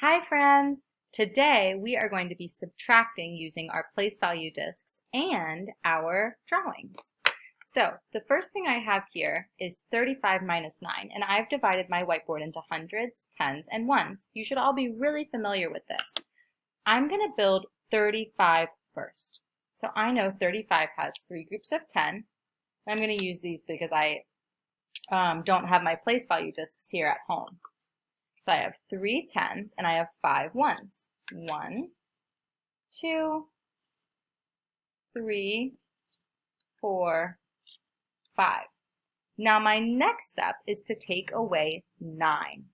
Hi friends! Today we are going to be subtracting using our place value discs and our drawings. So the first thing I have here is 35 minus 9, and I've divided my whiteboard into hundreds, tens, and ones. You should all be really familiar with this. I'm going to build 35 first. So I know 35 has 3 groups of 10. I'm going to use these because I don't have my place value discs here at home. So I have 3 10s and I have 5 ones. 1, 2, 3, 4, 5. Now my next step is to take away 9.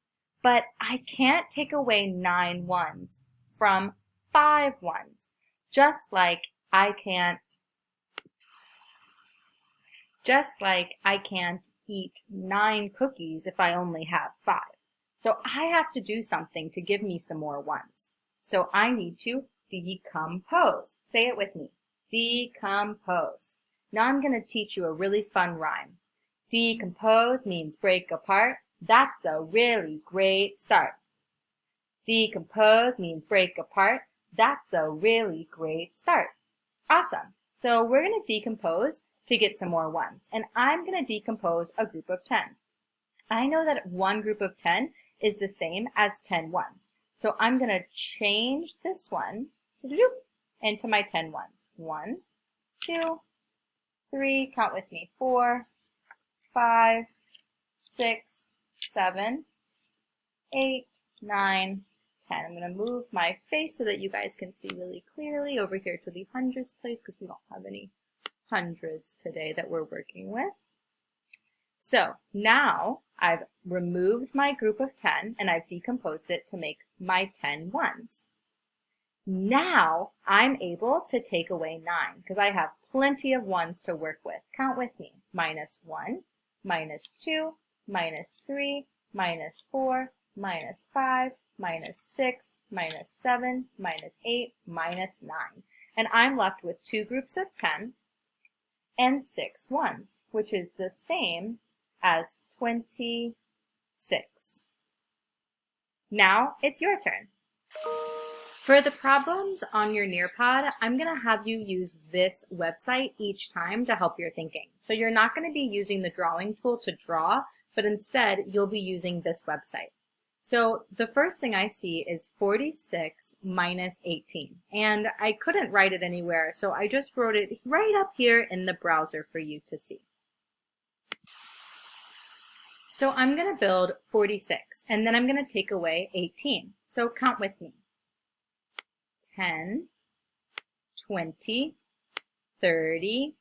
But I can't take away 9 ones from 5 ones. Just like I can't eat 9 cookies if I only have 5. So I have to do something to give me some more ones. So I need to decompose. Say it with me. Decompose. Now I'm going to teach you a really fun rhyme. Decompose means break apart. That's a really great start. Decompose means break apart. That's a really great start. Awesome. So we're going to decompose to get some more ones. And I'm going to decompose a group of 10. I know that one group of 10 is the same as 10 ones. So I'm going to change this one into my 10 ones. 1, 2, 3, count with me, 4, 5, 6, 7, 8, 9, 10. I'm going to move my face so that you guys can see really clearly over here to the hundreds place because we don't have any hundreds today that we're working with. So now I've removed my group of 10 and I've decomposed it to make my 10 ones. Now I'm able to take away 9 because I have plenty of ones to work with. Count with me. Minus 1, minus 2, minus 3, minus 4, minus 5, minus 6, minus 7, minus 8, minus 9. And I'm left with 2 groups of 10 and 6 ones, which is the same as 26. Now it's your turn. For the problems on your Nearpod, I'm going to have you use this website each time to help your thinking. So you're not going to be using the drawing tool to draw, but instead you'll be using this website. So the first thing I see is 46 minus 18, and I couldn't write it anywhere, so I just wrote it right up here in the browser for you to see. So I'm going to build 46, and then I'm going to take away 18. So count with me. 10, 20, 30,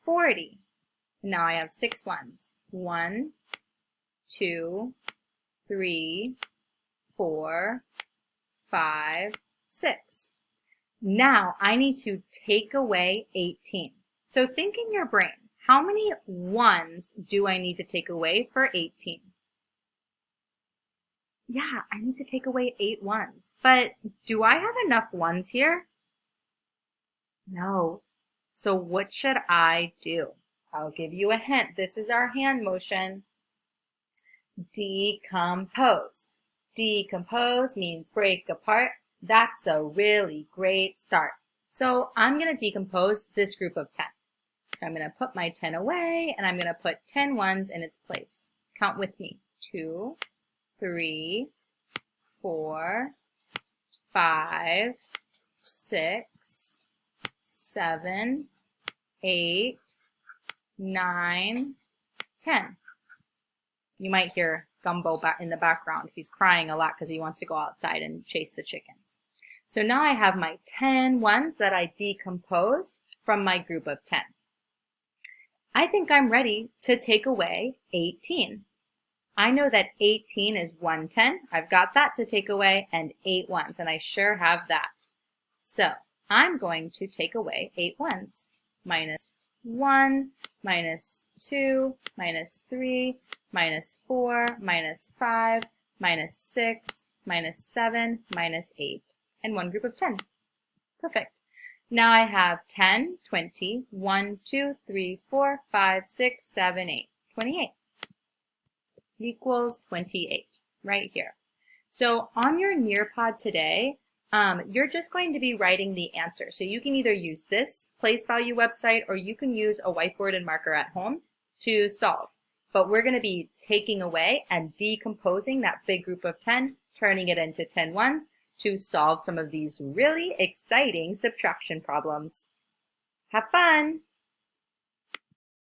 40. Now I have 6 ones. 1, 2, 3, 4, 5, 6. Now I need to take away 18. So think in your brain, how many ones do I need to take away for 18? Yeah, I need to take away 8 ones. But do I have enough ones here? No. So what should I do? I'll give you a hint. This is our hand motion. Decompose. Decompose means break apart. That's a really great start. So I'm going to decompose this group of 10. So I'm going to put my 10 away, and I'm going to put 10 ones in its place. Count with me. 2, 3, 4, 5, 6, 7, 8, 9, 10. You might hear Gumbo in the background. He's crying a lot because he wants to go outside and chase the chickens. So now I have my 10 ones that I decomposed from my group of 10. I think I'm ready to take away 18. I know that 18 is 110. I've got that to take away and 8 ones, and I sure have that. So I'm going to take away 8 ones. Minus 1, minus 2, minus 3, minus 4, minus 5, minus 6, minus 7, minus 8, and 1 group of 10. Perfect. Now I have 10, 20, 1, 2, 3, 4, 5, 6, 7, 8, 28 equals 28 right here. So on your Nearpod today, you're just going to be writing the answer. So you can either use this place value website or you can use a whiteboard and marker at home to solve. But we're going to be taking away and decomposing that big group of 10, turning it into 10 ones to solve some of these really exciting subtraction problems. Have fun!